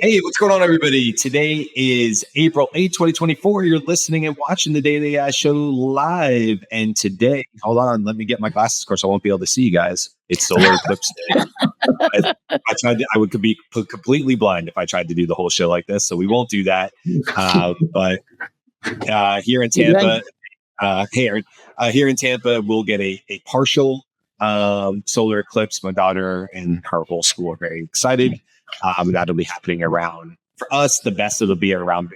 Hey, what's going on, everybody? Today is April 8th, 2024. You're listening and watching the Daily AI Show live. And today, hold on, let me get my glasses. Of course, I won't be able to see you guys. It's solar eclipse day. I would be completely blind if I tried to do the whole show like this. So we won't do that. But here in Tampa, hey, Eran, here in Tampa, we'll get a partial solar eclipse. My daughter and her whole school are very excited. That'll be happening around, for us, the best it'll be around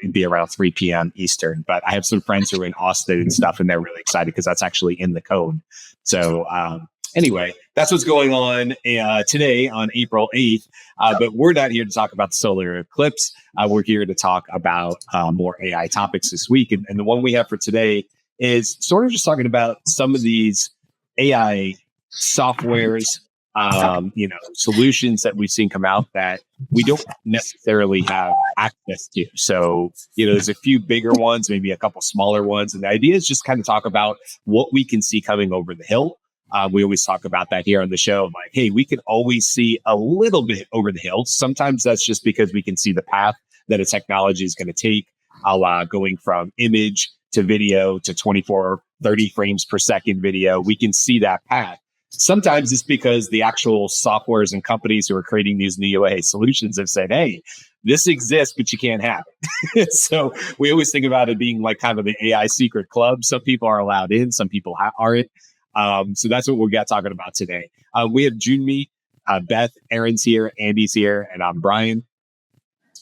3 p.m. Eastern. But I have some friends who are in Austin and stuff, and they're really excited because that's actually in the code. So anyway, that's what's going on today on April 8th. But we're not here to talk about the solar eclipse. We're here to talk about more AI topics this week. And the one we have for today is sort of just talking about some of these AI softwares, solutions that we've seen come out that we don't necessarily have access to. So, there's a few bigger ones, maybe a couple smaller ones. And the idea is just kind of talk about what we can see coming over the hill. We always talk about that here on the show. Like, hey, we can always see a little bit over the hill. Sometimes that's just because we can see the path that a technology is going to take, going from image to video to 24, 30 frames per second video. We can see that path. Sometimes it's because the actual softwares and companies who are creating these new AI solutions have said, hey, this exists, but you can't have it. So we always think about it being like kind of the AI secret club. Some people are allowed in, some people aren't. So that's what we got talking about today. We have Jyunmi, Beth, Eran's here, Andy's here, and I'm Brian.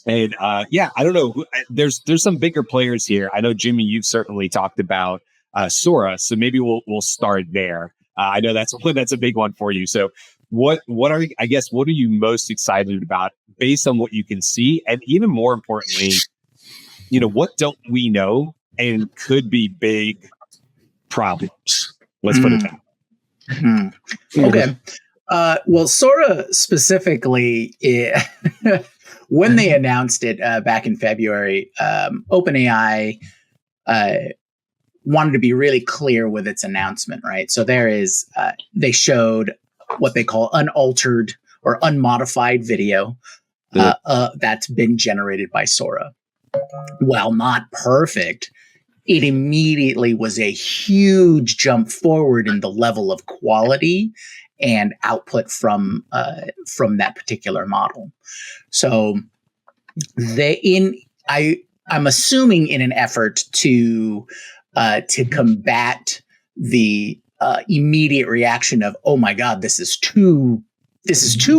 And I don't know. There's some bigger players here. I know, Jyunmi, you've certainly talked about Sora, so maybe we'll start there. I know that's a big one for you. So what are you most excited about based on what you can see? And even more importantly, what don't we know and could be big problems? Let's put it down. Okay. Well, Sora specifically, when they announced it back in February, OpenAI wanted to be really clear with its announcement, right? So they showed what they call unaltered or unmodified video that's been generated by Sora. While not perfect, it immediately was a huge jump forward in the level of quality and output from that particular model. So I'm assuming in an effort to combat the immediate reaction of, oh my God, this is too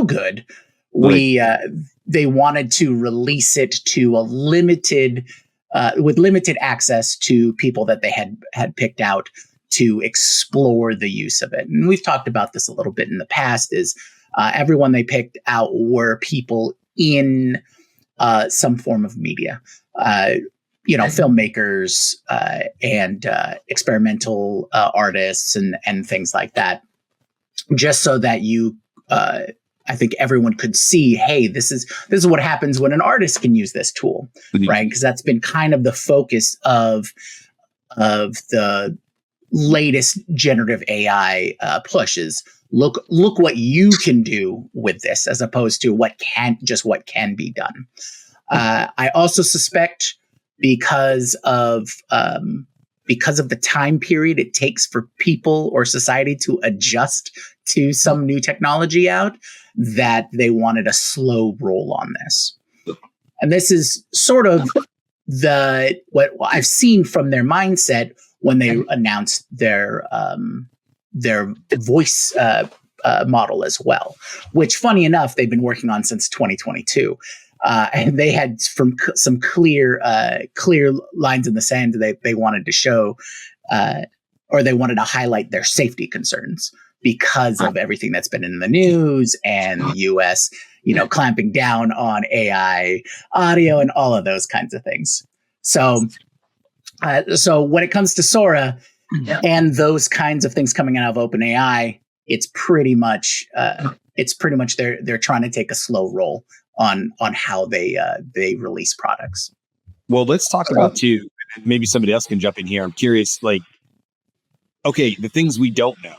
good. They wanted to release it to a with limited access to people that they had picked out to explore the use of it. And we've talked about this a little bit in the past, is everyone they picked out were people in some form of media, filmmakers and experimental artists and things like that, just so that I think everyone could see, hey, this is what happens when an artist can use this tool, right? Because that's been kind of the focus of the latest generative AI push is look what you can do with this, as opposed to what can be done. I also suspect because of the time period it takes for people or society to adjust to some new technology out, that they wanted a slow roll on this. And this is sort of what I've seen from their mindset when they announced their voice model as well, which, funny enough, they've been working on since 2022. And they had some clear lines in the sand that they wanted to show, or they wanted to highlight their safety concerns because of everything that's been in the news and the US, clamping down on AI audio and all of those kinds of things. So when it comes to Sora and those kinds of things coming out of OpenAI, it's pretty much they're trying to take a slow roll on how they release products. Well, let's talk about too. Maybe somebody else can jump in here. I'm curious, okay, the things we don't know.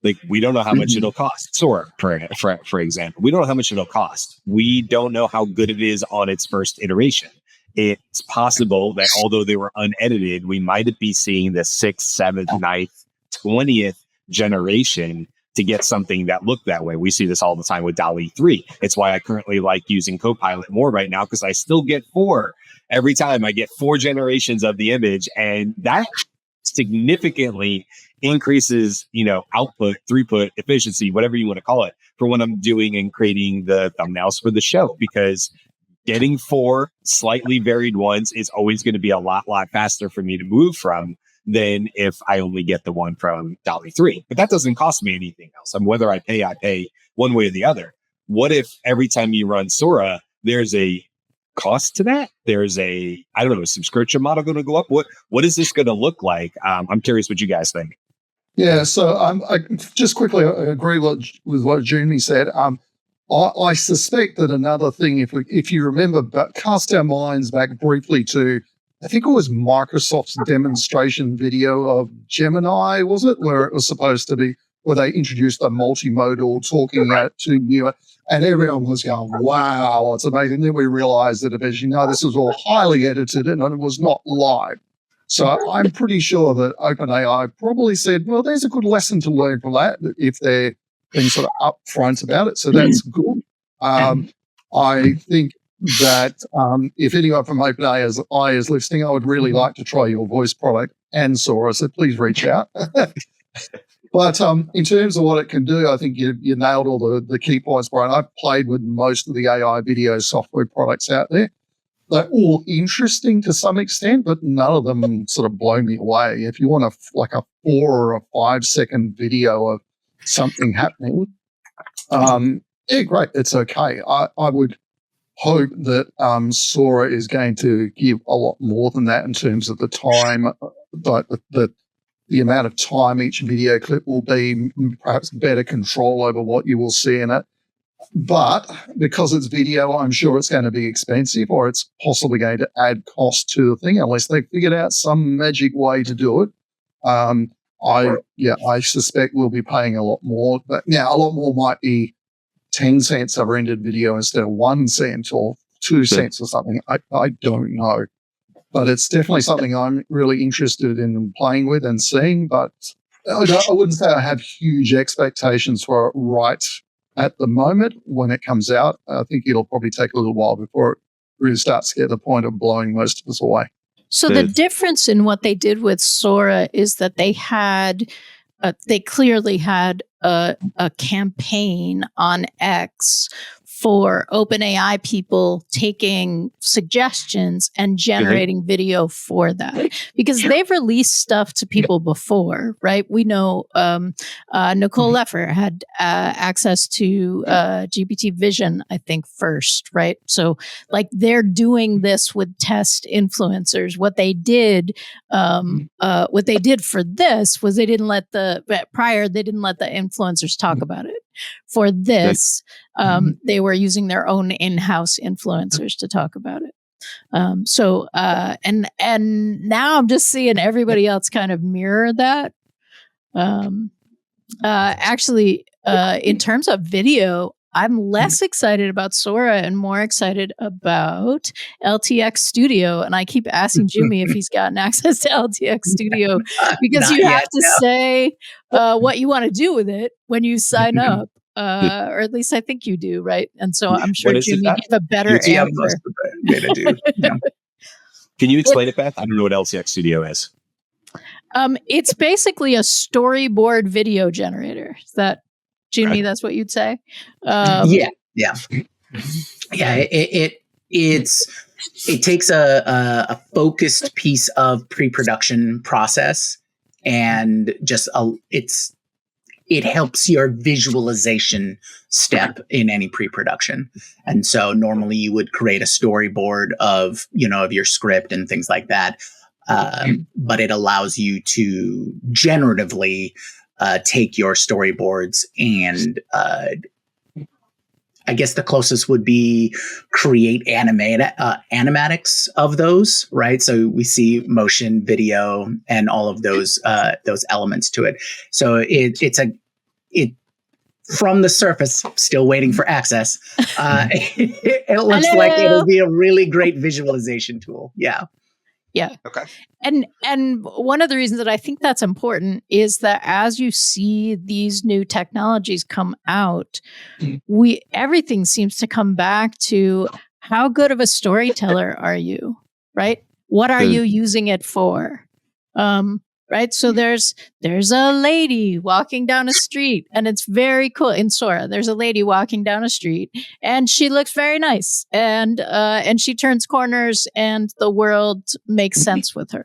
Like, we don't know how much it'll cost. Sora, for example, we don't know how much it'll cost. We don't know how good it is on its first iteration. It's possible that although they were unedited, we might be seeing the 6th, 7th, 9th, 20th generation to get something that looked that way. We see this all the time with DALL-E 3. It's why I currently like using Copilot more right now, because I still get 4. Every time I get 4 generations of the image, and that significantly increases, output, throughput, efficiency, whatever you want to call it, for what I'm doing and creating the thumbnails for the show, because getting 4 slightly varied ones is always going to be a lot faster for me to move from than if I only get the one from DALL-E 3. But that doesn't cost me anything else. Whether I pay one way or the other. What if every time you run Sora, there's a cost to that? There's a subscription model going to go up? What is this going to look like? I'm curious what you guys think. Yeah, so I just quickly agree with what Jyunmi said. I suspect that another thing, if you remember, but cast our minds back briefly to, I think it was Microsoft's demonstration video of Gemini, was it? Where it was supposed to be, where they introduced a multimodal talking to you, and everyone was going, wow, it's amazing. Then we realized that, as you know, this was all highly edited and it was not live. So I'm pretty sure that OpenAI probably said, well, there's a good lesson to learn from that if they're being sort of upfront about it. So that's good. I think that if anyone from OpenAI is listening, I would really like to try your voice product and Sora, so please reach out. But in terms of what it can do, I think you nailed all the key points, Brian. I've played with most of the AI video software products out there. They're all interesting to some extent, but none of them sort of blow me away. If you want a 4 or a 5 second video of something happening, yeah, great, it's okay. I would hope that Sora is going to give a lot more than that in terms of the time, the amount of time each video clip will be, perhaps better control over what you will see in it. But because it's video, I'm sure it's going to be expensive, or it's possibly going to add cost to the thing unless they figured out some magic way to do it. I suspect we'll be paying a lot more. But now a lot more might be 10 cents a rendered video instead of 1 cent or 2 cents or something. I don't know. But it's definitely something I'm really interested in playing with and seeing. But I wouldn't say I have huge expectations for it right at the moment when it comes out. I think it'll probably take a little while before it really starts to get to the point of blowing most of us away. So the difference in what they did with Sora is that they clearly had a campaign on X for OpenAI people taking suggestions and generating video for that, because they've released stuff to people before, right? We know Nicole Leffer had access to GPT Vision, I think, first, right? So like they're doing this with test influencers. What they did for this was they didn't let the influencers talk about it. For this, they were using their own in-house influencers to talk about it. And now I'm just seeing everybody else kind of mirror that. Actually, in terms of video, I'm less excited about Sora and more excited about LTX Studio. And I keep asking Jyunmi if he's gotten access to LTX Studio, because you have to say what you want to do with it when you sign up. Or at least I think you do, right? And so I'm sure Jyunmi gave a better answer. Can you explain it, Beth? I don't know what LTX Studio is. It's basically a storyboard video generator. Is that, Jyunmi, right? That's what you'd say? Yeah. It takes a focused piece of pre-production process and just it helps your visualization step in any pre-production. And so normally you would create a storyboard of your script and things like that. But it allows you to generatively take your storyboards and I guess the closest would be create animatics of those, right? So we see motion, video, and all of those elements to it. So it's it from the surface, still waiting for access. It looks Hello. like it'll be a really great visualization tool. Yeah. Yeah. Okay. And one of the reasons that I think that's important is that as you see these new technologies come out, everything seems to come back to how good of a storyteller are you, right? What are you using it for? Right. So there's a lady walking down a street, and it's very cool. In Sora, there's a lady walking down a street, and she looks very nice, and she turns corners, and the world makes sense with her.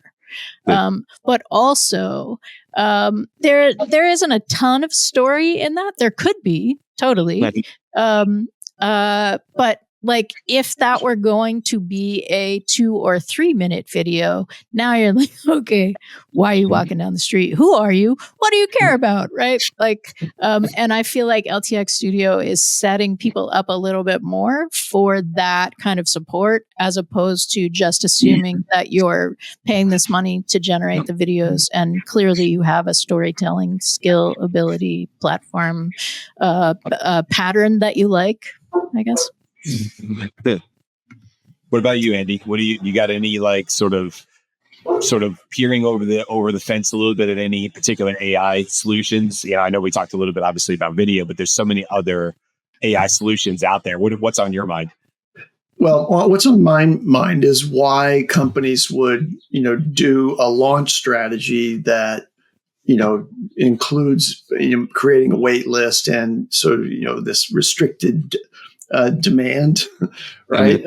But also, there isn't a ton of story in that. There could be, totally. But like, if that were going to be a 2 or 3 minute video, now you're like, okay, why are you walking down the street? Who are you? What do you care about? Right? Like, and I feel like LTX Studio is setting people up a little bit more for that kind of support, as opposed to just assuming that you're paying this money to generate the videos, and clearly you have a storytelling skill, ability, platform, pattern that you like, I guess. What about you, Andy? What do you got any like sort of peering over the fence a little bit at any particular AI solutions? Yeah, I know we talked a little bit obviously about video, but there's so many other AI solutions out there. What's on your mind? Well, what's on my mind is why companies would, do a launch strategy that, includes creating a wait list and sort of, this restricted demand, right?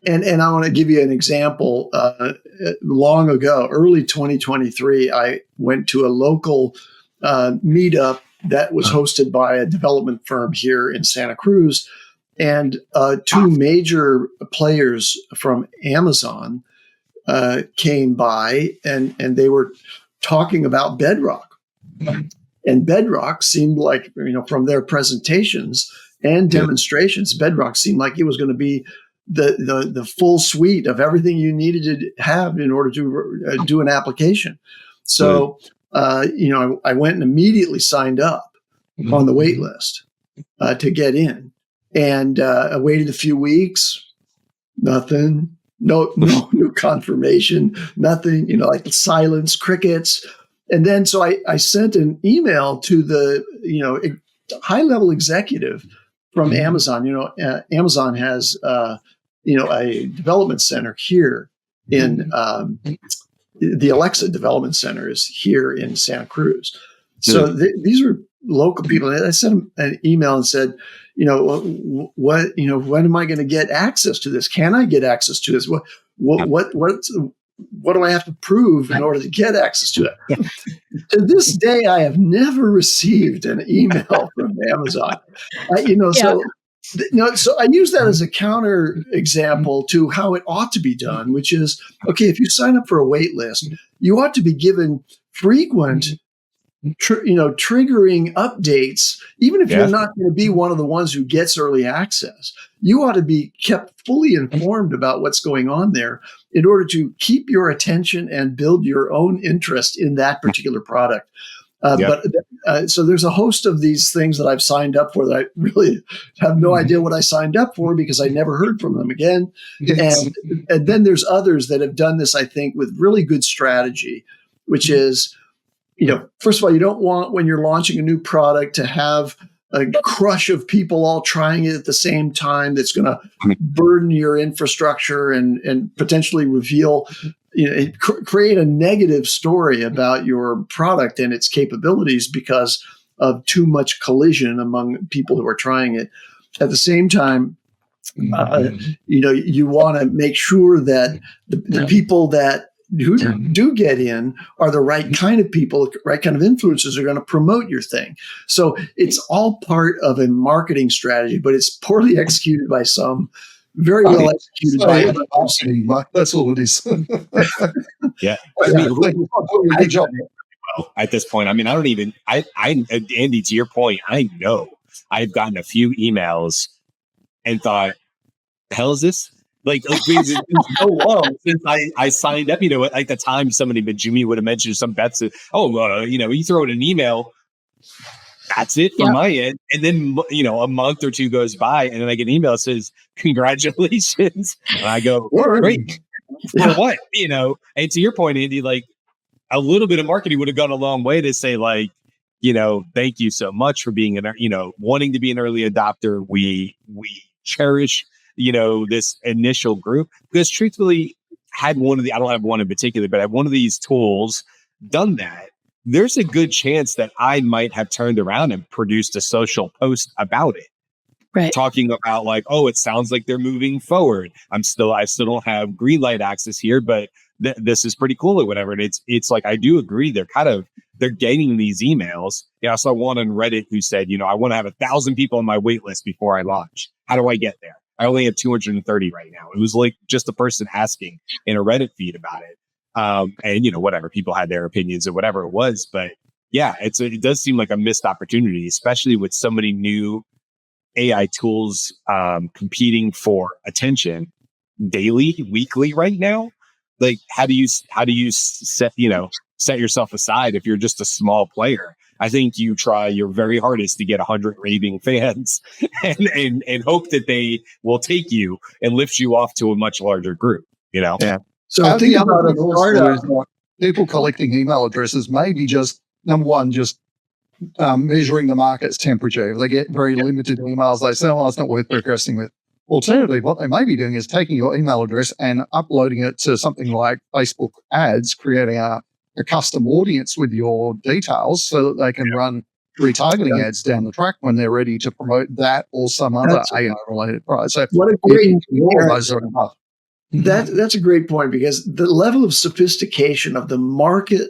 And I want to give you an example. Long ago, early 2023, I went to a local meetup that was hosted by a development firm here in Santa Cruz, and 2 major players from Amazon came by, and they were talking about Bedrock. And Bedrock seemed like, from their presentations and demonstrations, Bedrock seemed like it was going to be the full suite of everything you needed to have in order to do an application. So, I went and immediately signed up on the wait list to get in, and I waited a few weeks, nothing, no confirmation, nothing, like silence, crickets. And then, so I sent an email to the, high-level executive from Amazon. Amazon has, a development center here in the Alexa development center is here in Santa Cruz. So these are local people. And I sent them an email and said, when am I going to get access to this? Can I get access to this? What do I have to prove in order to get access to it? To this day, I have never received an email from Amazon. So I use that as a counter example to how it ought to be done, which is, okay, if you sign up for a wait list, you ought to be given frequent, triggering updates, even if you're not going to be one of the ones who gets early access. You ought to be kept fully informed about what's going on there in order to keep your attention and build your own interest in that particular product. So there's a host of these things that I've signed up for that I really have no idea what I signed up for, because I never heard from them again. And then there's others that have done this, I think, with really good strategy, which is, first of all, you don't want, when you're launching a new product, to have a crush of people all trying it at the same time that's going to burden your infrastructure and potentially reveal, create a negative story about your product and its capabilities because of too much collision among people who are trying it. At the same time, you want to make sure that the people that who do get in are the right kind of people, right kind of influencers are going to promote your thing. So it's all part of a marketing strategy, but it's poorly executed by some, very well executed by others. That's all it is. Yeah. Good job. At this point, I mean, Andy, to your point, I know I've gotten a few emails and thought, the hell is this? Like it's been so long since I signed up. At the time, somebody, Jyunmi would have mentioned, some Beth said, you throw in an email. That's it from my end. And then, a month or two goes by and then I get an email that says, congratulations. And I go, great. For what? And to your point, Andy, like a little bit of marketing would have gone a long way to say like, thank you so much for being wanting to be an early adopter. We cherish, this initial group, because truthfully, I don't have one in particular, but had one of these tools done that, there's a good chance that I might have turned around and produced a social post about it. Right. Talking about like, oh, it sounds like they're moving forward. I still don't have green light access here, but this is pretty cool or whatever. And it's like, I do agree. They're getting these emails. I saw one on Reddit who said, I want to have 1,000 people on my wait list before I launch. How do I get there? I only have 230 right now. It was like just a person asking in a Reddit feed about it. And whatever, people had their opinions or whatever it was, but yeah, it does seem like a missed opportunity, especially with so many new AI tools competing for attention daily, weekly right now. Like, how do you set yourself aside if you're just a small player? I think you try your very hardest to get 100 raving fans and hope that they will take you and lift you off to a much larger group. Yeah. So think about a startup. People collecting email addresses, maybe just number one, just measuring the market's temperature. If they get very limited emails, they say, "Oh, it's not worth progressing with." Alternatively, what they may be doing is taking your email address and uploading it to something like Facebook ads, creating a custom audience with your details so that they can run retargeting ads down the track when they're ready to promote that or some other AI-related product. So what a great That's a great point, because the level of sophistication of the marketing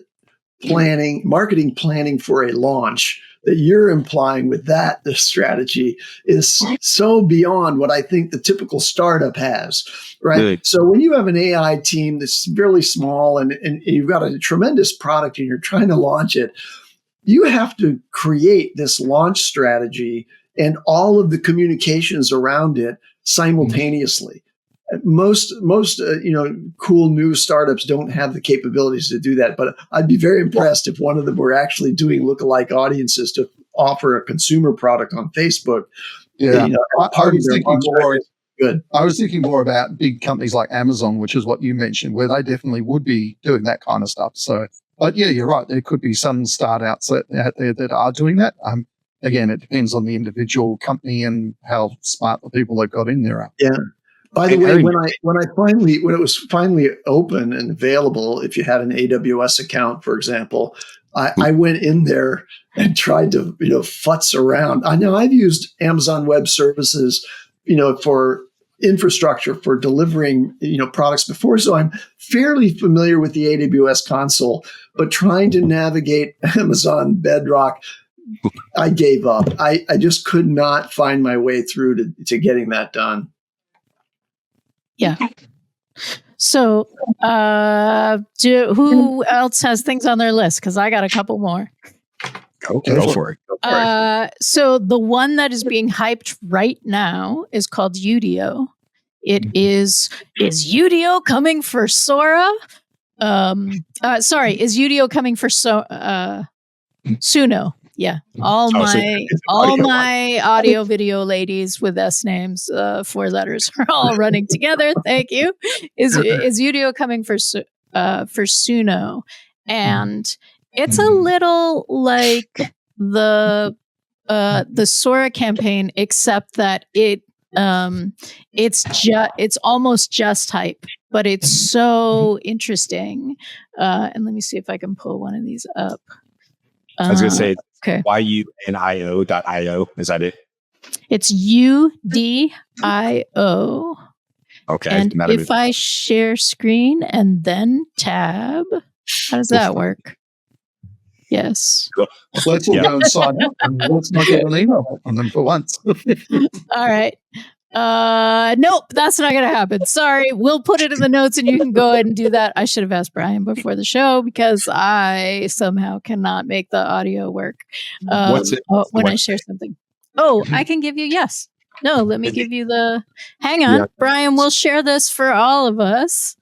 planning for a launch that you're implying with the strategy is so beyond what I think the typical startup has, right? Good. So when you have an AI team that's fairly small and you've got a tremendous product and you're trying to launch it, you have to create this launch strategy and all of the communications around it simultaneously. Most cool new startups don't have the capabilities to do that, but I'd be very impressed if one of them were actually doing lookalike audiences to offer a consumer product on Facebook. Yeah, I was thinking more about big companies like Amazon, which is what you mentioned, where they definitely would be doing that kind of stuff. So, but yeah, you're right. There could be some startups out there that are doing that. Again, it depends on the individual company and how smart the people they've got in there are. Yeah. By the way, when it was finally open and available, if you had an AWS account, for example, I went in there and tried to futz around. I know I've used Amazon Web Services, for infrastructure for delivering products before, so I'm fairly familiar with the AWS console. But trying to navigate Amazon Bedrock, I gave up. I just could not find my way through to getting that done. Yeah. So, who else has things on their list? Because I got a couple more. Go for it. So the one that is being hyped right now is called Udio. It is Udio coming for Sora? Is Udio coming for Suno? Yeah, all my audio video ladies with S names, 4 letters, are all running together. Thank you. Is Udio coming for Suno? And it's a little like the Sora campaign, except that it's almost just hype, but it's so interesting. And let me see if I can pull one of these up. I was going to say, okay. YUNIO.io. Is that it? It's UDIO. Okay. And if I share screen and then tab, how does that work? Yes. Let's all go and sign up and let's not get an email on them for once. All right. Nope, that's not going to happen. Sorry. We'll put it in the notes and you can go ahead and do that. I should have asked Brian before the show because I somehow cannot make the audio work when I share something. Oh, I can give you yes. No, let me give you the hang on. Yeah. Brian, we'll share this for all of us.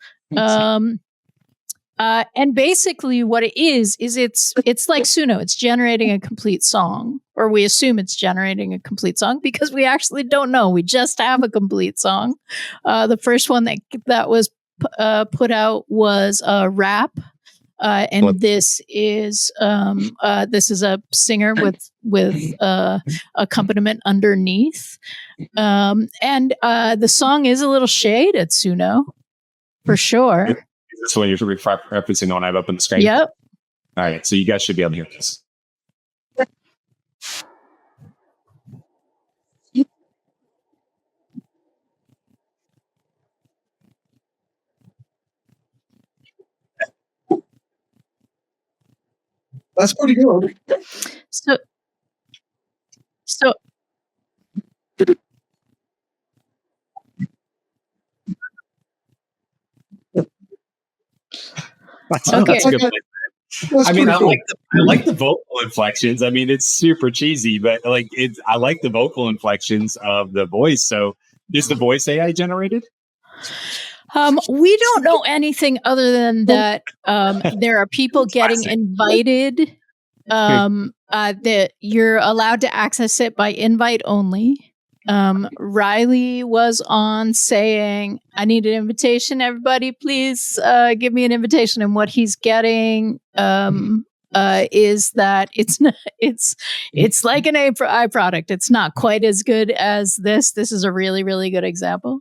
And basically what it is it's like Suno. It's generating a complete song, or we assume it's generating a complete song because we actually don't know. We just have a complete song. The first one that was put out was a rap. And this is a singer with accompaniment underneath. And the song is a little shade at Suno, for sure. Is this one you're referencing on? I have up on the screen. Yep. All right, so you guys should be able to hear this. That's pretty good. So okay. That's a good place. I mean, I like the vocal inflections. I mean, it's super cheesy, but like I like the vocal inflections of the voice. So is the voice AI generated? We don't know anything other than that there are people getting invited. That you're allowed to access it by invite only. Riley was on saying, I need an invitation. Everybody, please give me an invitation. And what he's getting is that it's like an AI product. It's not quite as good as this. This is a really, really good example.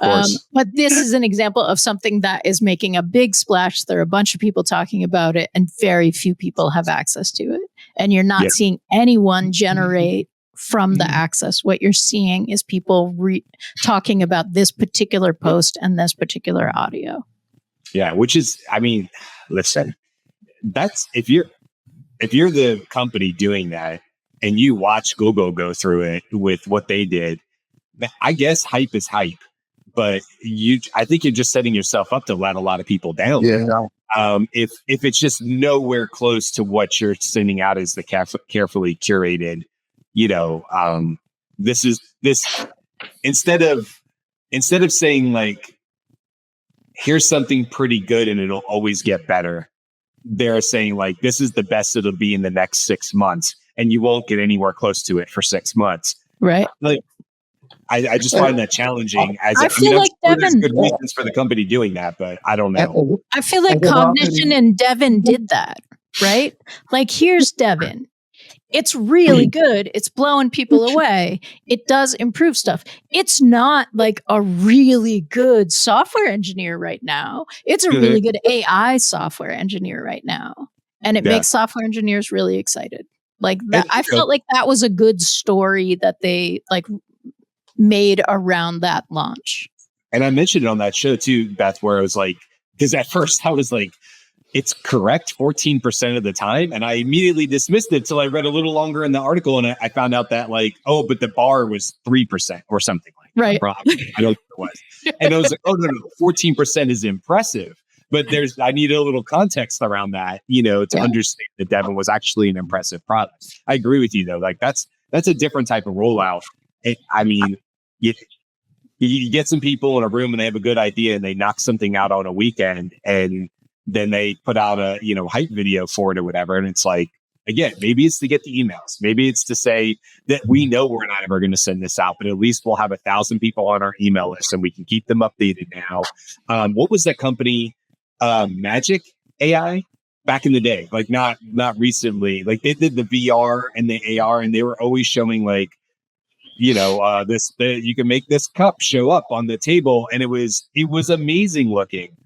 But this is an example of something that is making a big splash. There are a bunch of people talking about it, and very few people have access to it. And you're not seeing anyone generate from the access. What you're seeing is people talking about this particular post and this particular audio. Yeah, which is, I mean, listen, that's if you're the company doing that and you watch Google go through it with what they did, I guess hype is hype, but I think you're just setting yourself up to let a lot of people down. Yeah. If it's just nowhere close to what you're sending out as the carefully curated, this instead of saying like, here's something pretty good and it'll always get better, they're saying like, this is the best it'll be in the next 6 months, and you won't get anywhere close to it for 6 months. Right. Like, I just find that challenging. There's good reasons for the company doing that, but I don't know. I feel like Cognition and Devin did that, right? Like, here's Devin. It's really good. It's blowing people away. It does improve stuff. It's not like a really good software engineer right now. It's a really good AI software engineer right now. And it makes software engineers really excited. Like that, I felt like that was a good story that they like made around that launch. And I mentioned it on that show too, Beth, where I was like, because at first I was like, it's correct 14% of the time. And I immediately dismissed it till I read a little longer in the article. And I found out that like, but the bar was 3% or something like that. Right. I don't know what it was. And I was like, no, 14% is impressive. But I need a little context around that, to understand that Devin was actually an impressive product. I agree with you though. Like that's a different type of rollout. I mean, you get some people in a room and they have a good idea and they knock something out on a weekend, and then they put out a, hype video for it or whatever. And it's like, again, maybe it's to get the emails. Maybe it's to say that we know we're not ever going to send this out, but at least we'll have 1,000 people on our email list and we can keep them updated now. What was that company? Magic AI back in the day, like not recently, like they did the VR and the AR, and they were always showing like, you can make this cup show up on the table. And it was amazing looking.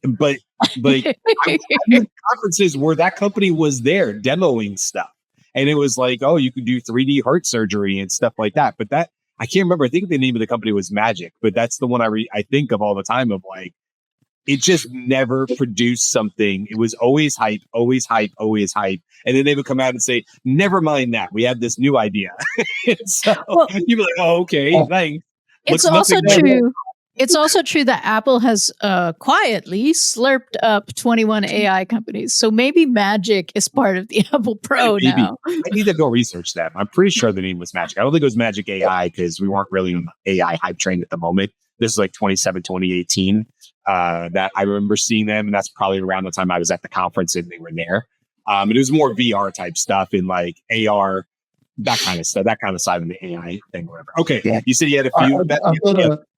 But like I had conferences where that company was there demoing stuff, and it was like, you could do 3D heart surgery and stuff like that. But that I can't remember. I think the name of the company was Magic, but that's the one I think of all the time. Of like, it just never produced something. It was always hype, always hype, always hype, and then they would come out and say, "Never mind that, we have this new idea." So you'd be like, "Oh, okay, thanks." It's also true. It's also true that Apple has quietly slurped up 21 AI companies. So maybe Magic is part of the Apple Pro now. I need to go research that. I'm pretty sure the name was Magic. I don't think it was Magic AI because we weren't really on the AI hype train at the moment. This is like 2018. that I remember seeing them, and that's probably around the time I was at the conference and they were there. And it was more VR type stuff and like AR, that kind of stuff, that kind of side of the AI thing, whatever. Okay, Yeah. you said you had a few.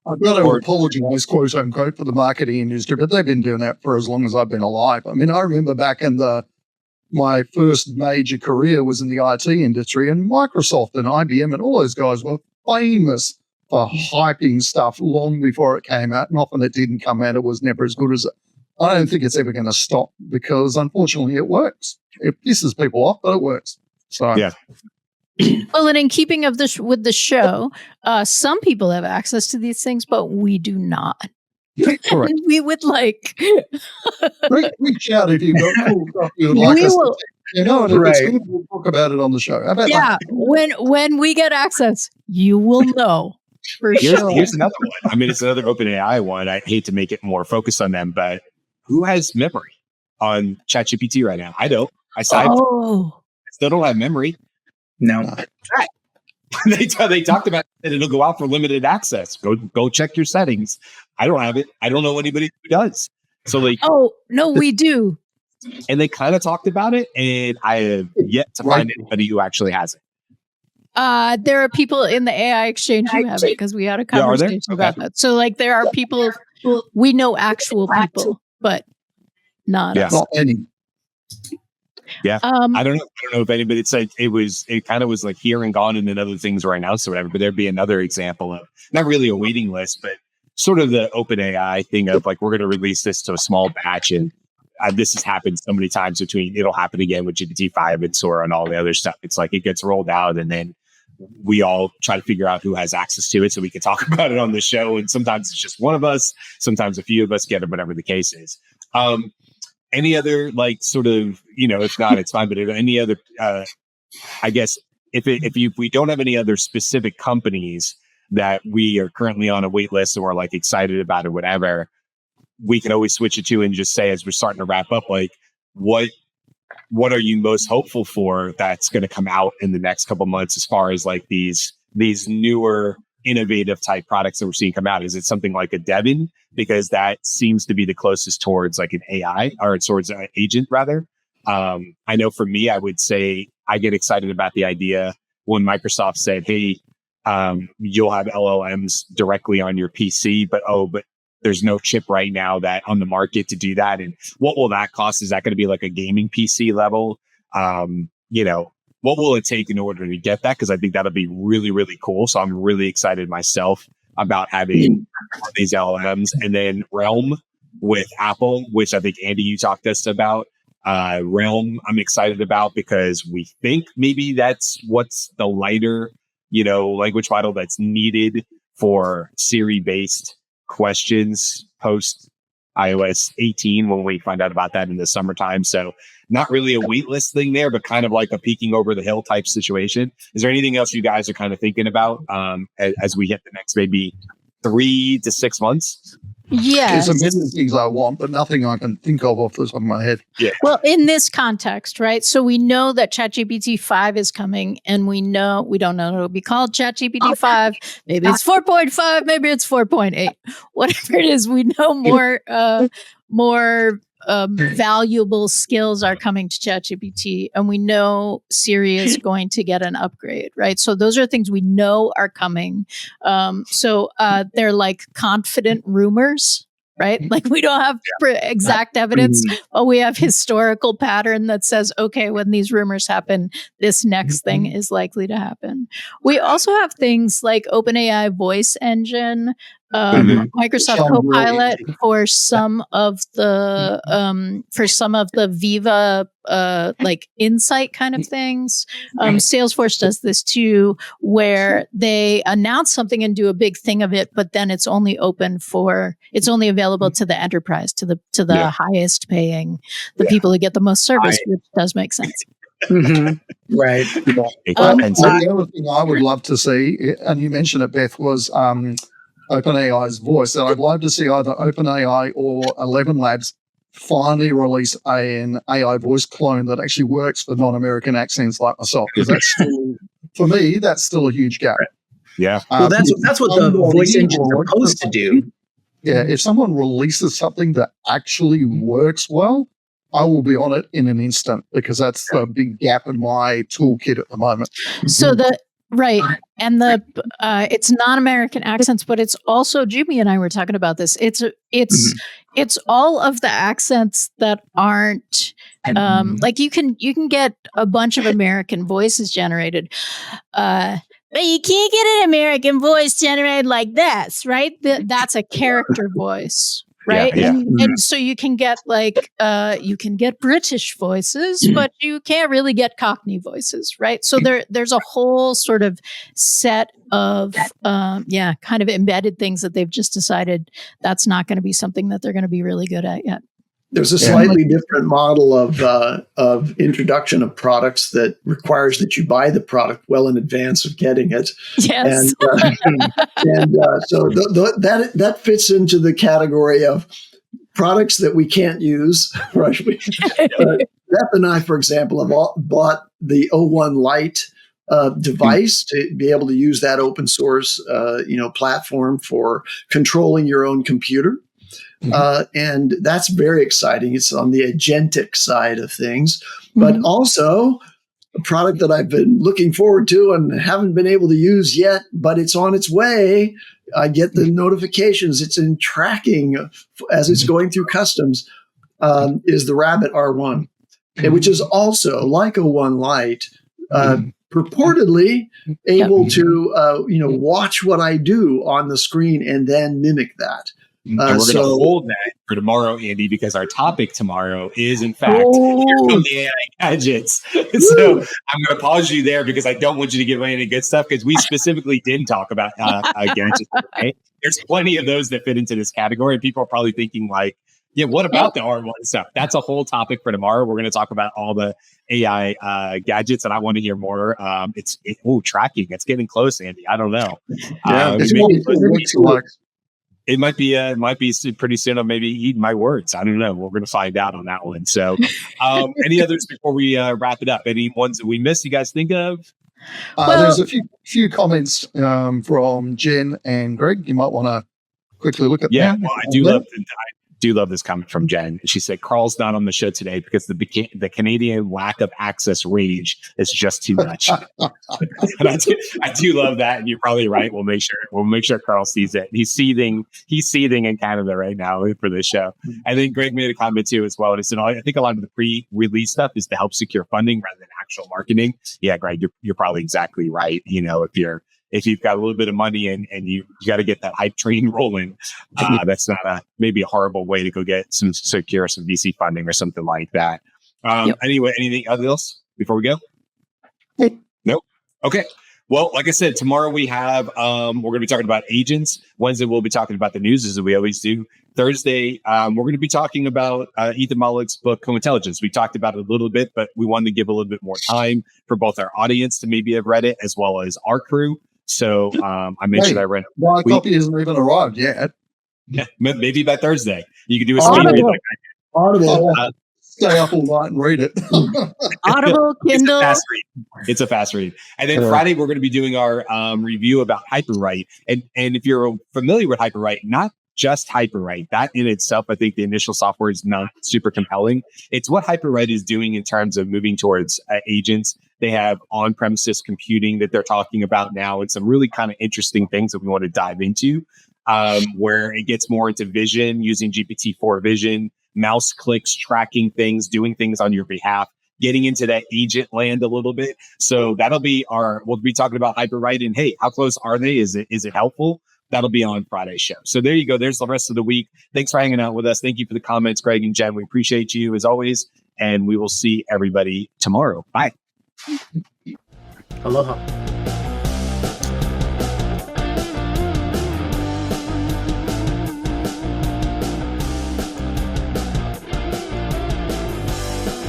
I've got to apologise, quote unquote, for the marketing industry, but they've been doing that for as long as I've been alive. I mean, I remember back in my first major career was in the IT industry, and Microsoft and IBM and all those guys were famous for hyping stuff long before it came out. And often it didn't come out. It was never as good as it. I don't think it's ever going to stop because, unfortunately, it works. It pisses people off, but it works. So yeah. Well, and in keeping with the show, some people have access to these things, but we do not. Correct. We would like reach out if you've got cool stuff you would like us to and if it's good, we'll talk about it on the show. How about that? when we get access, you will know for sure. Here's another one. I mean, it's another OpenAI one. I hate to make it more focused on them, but who has memory on ChatGPT right now? I don't. I still don't have memory. No. They talked about that it'll go out for limited access. Go check your settings. I don't have it. I don't know anybody who does. So like, oh no, we do. And they kind of talked about it, and I have yet to find anybody who actually has it. There are people in the AI exchange who have it because we had a conversation about that. So like, there are people we know, actual people, but not us. Not any. Yeah, I don't know if anybody said it kind of was like here and gone, and then other things were announced or whatever. But there'd be another example of not really a waiting list, but sort of the OpenAI thing of like, we're going to release this to a small batch, and this has happened so many times it'll happen again with GPT-5 and Sora and all the other stuff. It's like it gets rolled out, and then we all try to figure out who has access to it so we can talk about it on the show. And sometimes it's just one of us, sometimes a few of us get it, whatever the case is. Any other like sort of, if not, it's fine. But any other, I guess if we don't have any other specific companies that we are currently on a wait list or like excited about or whatever, we can always switch it to and just say, as we're starting to wrap up, like what are you most hopeful for that's going to come out in the next couple months as far as like these newer innovative type products that we're seeing come out? Is it something like a Devin? Because that seems to be the closest towards like an AI or towards an agent rather. I know for me, I would say I get excited about the idea when Microsoft said, hey, you'll have LLMs directly on your PC, but there's no chip right now that on the market to do that. And what will that cost? Is that going to be like a gaming PC level? What will it take in order to get that? Because I think that'll be really, really cool. So I'm really excited myself about having these LLMs. And then Realm with Apple, which I think, Andy, you talked to us about. Realm, I'm excited about because we think maybe that's what's the lighter, language model that's needed for Siri-based questions post iOS 18 when we find out about that in the summertime. So not really a wait list thing there, but kind of like a peeking over the hill type situation. Is there anything else you guys are kind of thinking about as we hit the next maybe 3 to 6 months? Yes. There's a million things I want, but nothing I can think of off the top of my head. Yeah. Well, in this context, right? So we know that ChatGPT 5 is coming, and we don't know it'll be called ChatGPT 5. Maybe it's 4.5, maybe it's 4.8. Whatever it is, we know more valuable skills are coming to ChatGPT, and we know Siri is going to get an upgrade, right? So those are things we know are coming. So they're like confident rumors, right? Like we don't have exact evidence, but we have historical pattern that says, okay, when these rumors happen, this next thing is likely to happen. We also have things like OpenAI voice engine, Microsoft Copilot for some of the Viva like insight kind of things. Salesforce does this too, where they announce something and do a big thing of it, but then it's only available to the enterprise, to the highest paying, the people who get the most service, which does make sense. Right. And so the other thing I would love to see, and you mentioned it, Beth, was OpenAI's voice. And I'd love to see either OpenAI or 11 Labs finally release an AI voice clone that actually works for non-American accents like myself. Because that's still, for me, that's still a huge gap. Yeah. Well, that's what the voice engine's supposed to do. Yeah, if someone releases something that actually works well, I will be on it in an instant because that's a big gap in my toolkit at the moment. So right, and it's non-American accents, but it's also Jyunmi and I were talking about this. It's all of the accents that aren't like you can get a bunch of American voices generated. But you can't get an American voice generated like this, right? That's a character voice, right? Yeah. And so you can get you can get British voices, but you can't really get Cockney voices, right? So there's a whole sort of set of kind of embedded things that they've just decided that's not going to be something that they're going to be really good at yet. There's a slightly different model of introduction of products that requires that you buy the product well in advance of getting it. Yes. And so that fits into the category of products that we can't use. Right? Beth and I, for example, have bought the O1 Lite device to be able to use that open source platform for controlling your own computer. And that's very exciting. It's on the agentic side of things, but also a product that I've been looking forward to and haven't been able to use yet, but it's on its way. I get the notifications. It's in tracking as it's going through customs, is the Rabbit R1, which is also like O1 Lite, purportedly able to, watch what I do on the screen and then mimic that. And we're going to hold that for tomorrow, Andy, because our topic tomorrow is, in fact, here come the AI gadgets. So I'm going to pause you there because I don't want you to give away any good stuff because we specifically didn't talk about gadgets today. There's plenty of those that fit into this category. And people are probably thinking like, yeah, what about the R1 stuff? That's a whole topic for tomorrow. We're going to talk about all the AI gadgets, and I want to hear more. Tracking. It's getting close, Andy. I don't know. It might be pretty soon. I'll maybe eat my words. I don't know. We're going to find out on that one. So, any others before we wrap it up? Any ones that we missed? You guys think of? There's a few comments from Jen and Greg. You might want to quickly look at. Yeah, well, I do love this comment from Jen. She said, Carl's not on the show today because the Canadian lack of access rage is just too much. And I do love that. And you're probably right. We'll make sure Carl sees it. He's seething in Canada right now for this show. And then Greg made a comment too as well. And he said, I think a lot of the pre-release stuff is to help secure funding rather than actual marketing. Yeah, Greg, you're probably exactly right. If you've got a little bit of money and you got to get that hype train rolling, that's not maybe a horrible way to go get some VC funding or something like that. Anyway, anything else before we go? Nope. Okay. Well, like I said, tomorrow we have, we're going to be talking about agents. Wednesday, we'll be talking about the news as we always do. Thursday, we're going to be talking about Ethan Mollick's book, Co-Intelligence. We talked about it a little bit, but we wanted to give a little bit more time for both our audience to maybe have read it as well as our crew. So I mentioned I read it. My copy hasn't even arrived yet. Yeah, maybe by Thursday. You can do a speed read like that. Audible. Stay up all night and read it. Audible, Kindle. It's a fast read. And then Friday, we're going to be doing our review about Hyperwrite. And if you're familiar with Hyperwrite, not just Hyperwrite, that in itself, I think the initial software is not super compelling. It's what Hyperwrite is doing in terms of moving towards agents. They have on-premises computing that they're talking about now, and some really kind of interesting things that we want to dive into, where it gets more into vision, using GPT-4 vision, mouse clicks, tracking things, doing things on your behalf, getting into that agent land a little bit. So that'll be we'll be talking about Hyperwrite and, hey, how close are they? Is it helpful? That'll be on Friday's show. So there you go. There's the rest of the week. Thanks for hanging out with us. Thank you for the comments, Greg and Jen. We appreciate you as always. And we will see everybody tomorrow. Bye. Aloha.